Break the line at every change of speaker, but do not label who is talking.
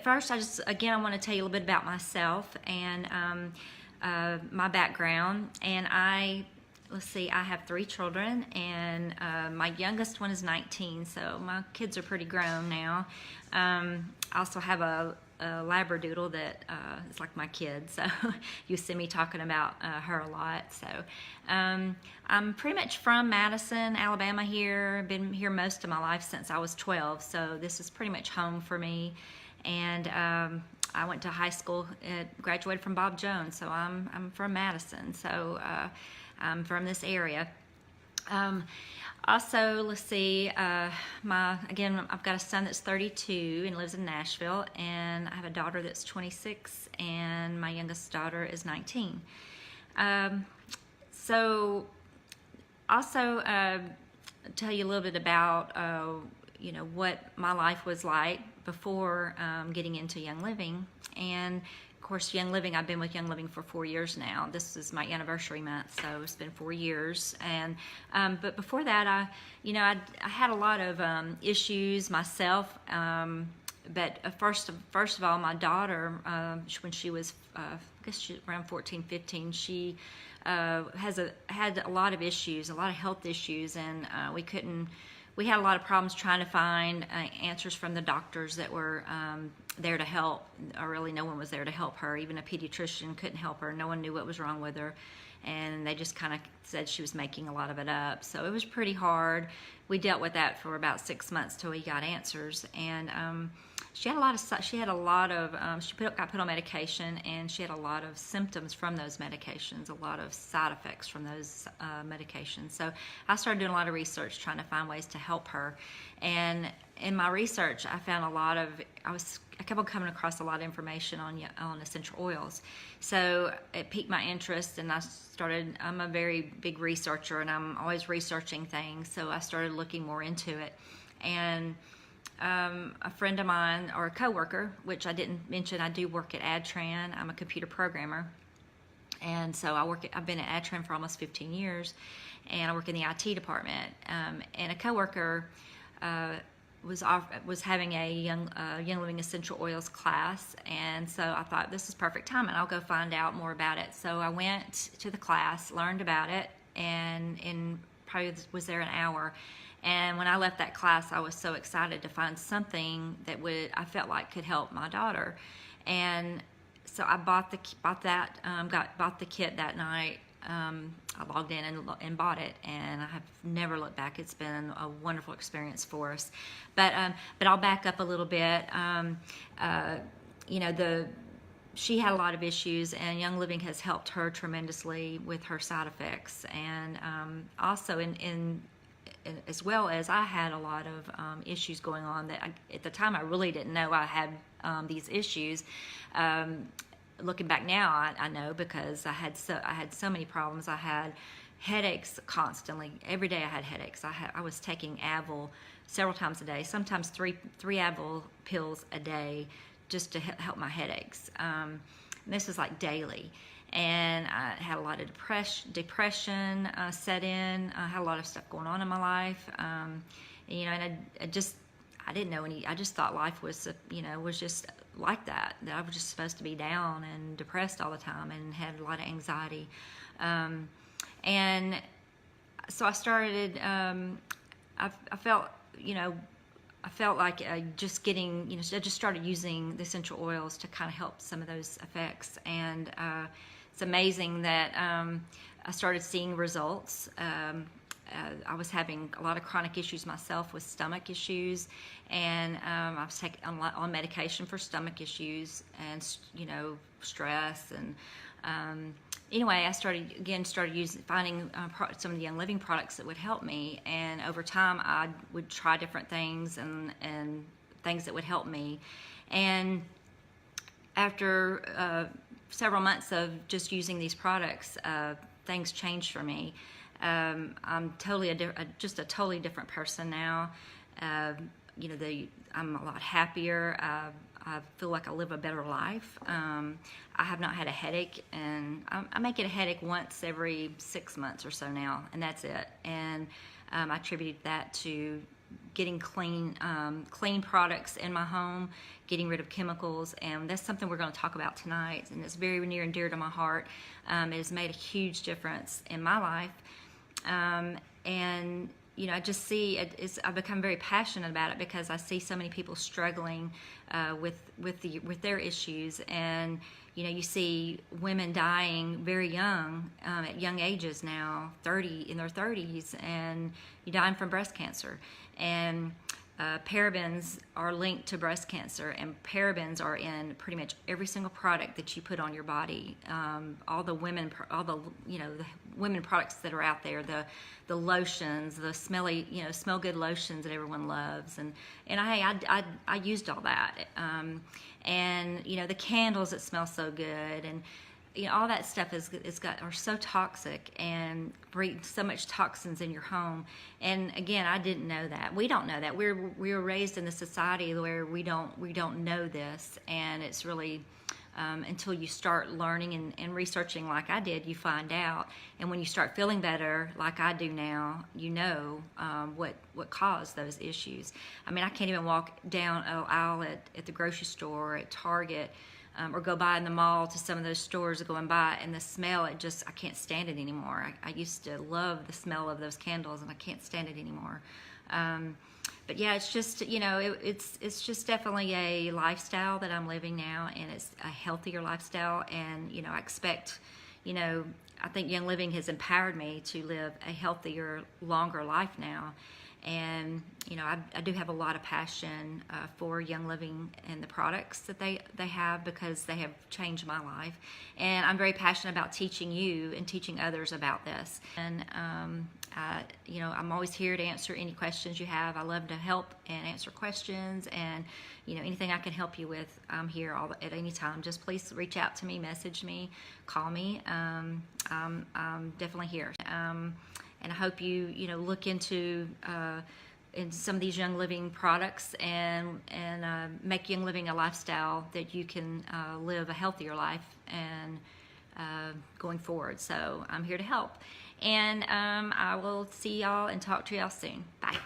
First, I want to tell you a little bit about myself and my background. And let's see, I have 3 children, and my youngest one is 19, so my kids are pretty grown now. I also have a Labradoodle that is like my kid, so you see me talking about her a lot. So I'm pretty much from Madison, Alabama here. Been here most of my life since I was 12, so this is pretty much home for me. And I went to high school, graduated from Bob Jones, so I'm from Madison, so I'm from this area. Also, let's see, again, I've got a son that's 32 and lives in Nashville, and I have a daughter that's 26, and my youngest daughter is 19. So, also, tell you a little bit about, what my life was like before getting into Young Living. And of course, Young Living, I've been with Young Living for 4 years now. This is my anniversary month, so it's been 4 years. And but before that, I had a lot of issues myself. But first of all, my daughter, when she was, I guess she around 14, 15, she had a lot of issues, a lot of health issues, and we had a lot of problems trying to find answers from the doctors that were there to help. Or really, no one was there to help her. Even a pediatrician couldn't help her. No one knew what was wrong with her, and they just kind of said she was making a lot of it up. So it was pretty hard. We dealt with that for about 6 months till we got answers. And she got put on medication, and she had a lot of symptoms from those medications, a lot of side effects from those medications. So I started doing a lot of research trying to find ways to help her. And in my research, I found I kept on coming across a lot of information on essential oils. So it piqued my interest, and I'm a very big researcher, and I'm always researching things. So I started looking more into it. And a friend of mine, or a coworker, which I didn't mention, I do work at Adtran. I'm a computer programmer, and so I've been at Adtran for almost 15 years, and I work in the IT department. And a coworker was having a Young Living Essential Oils class, and so I thought, this is perfect time, and I'll go find out more about it. So I went to the class, learned about it, and probably was there an hour. And when I left that class, I was so excited to find something that I felt like could help my daughter. And so I bought the kit that night. I logged in and bought it, and I have never looked back. It's been a wonderful experience for us. But I'll back up a little bit. She had a lot of issues, and Young Living has helped her tremendously with her side effects, and also as well as I had a lot of issues going on that at the time I really didn't know I had these issues. Looking back now, I know, because I had so many problems. I had headaches constantly. Every day I had headaches. I was taking Advil several times a day, sometimes three Advil pills a day, just to help my headaches. This was like daily. And I had a lot of depression set in. I had a lot of stuff going on in my life. And I didn't know any. I just thought life was just like that. That I was just supposed to be down and depressed all the time, and had a lot of anxiety. And so I started. I felt like I just started using the essential oils to kind of help some of those effects. And it's amazing that I started seeing results. I was having a lot of chronic issues myself with stomach issues, and I was taking on medication for stomach issues and stress. And anyway, I started finding some of the Young Living products that would help me. And over time, I would try different things and things that would help me. And after several months of just using these products, things changed for me. I'm just a totally different person now. I'm a lot happier. I feel like I live a better life. I have not had a headache, and I may get a headache once every 6 months or so now, and that's it. And I attributed that to getting clean products in my home, getting rid of chemicals, and that's something we're going to talk about tonight, and it's very near and dear to my heart. It has made a huge difference in my life, and I just see I've become very passionate about it because I see so many people struggling with their issues, and you see women dying very young, at young ages now, in their 30s, and dying from breast cancer. And parabens are linked to breast cancer, and parabens are in pretty much every single product that you put on your body. All the women products that are out there, the lotions, the smelly, smell good lotions that everyone loves, and I used all that, and the candles that smell so good, and all that stuff are so toxic and bring so much toxins in your home. And again, I didn't know that. We don't know that. We were raised in a society where we don't know this, and it's really until you start learning and researching like I did, you find out. And when you start feeling better, like I do now, what caused those issues. I mean, I can't even walk down an aisle at the grocery store, or at Target, or go by in the mall to some of those stores going by, and the smell, I can't stand it anymore. I used to love the smell of those candles, and I can't stand it anymore. But yeah, it's just, it's just definitely a lifestyle that I'm living now, and it's a healthier lifestyle. And, I expect, I think Young Living has empowered me to live a healthier, longer life now. And, I do have a lot of passion for Young Living and the products that they have, because they have changed my life. And I'm very passionate about teaching you and teaching others about this. And, I'm always here to answer any questions you have. I love to help and answer questions, and, anything I can help you with, I'm here at any time. Just please reach out to me, message me, call me. I'm definitely here. And I hope you look into some of these Young Living products, and make Young Living a lifestyle that you can live a healthier life and going forward. So I'm here to help, and I will see y'all and talk to y'all soon. Bye.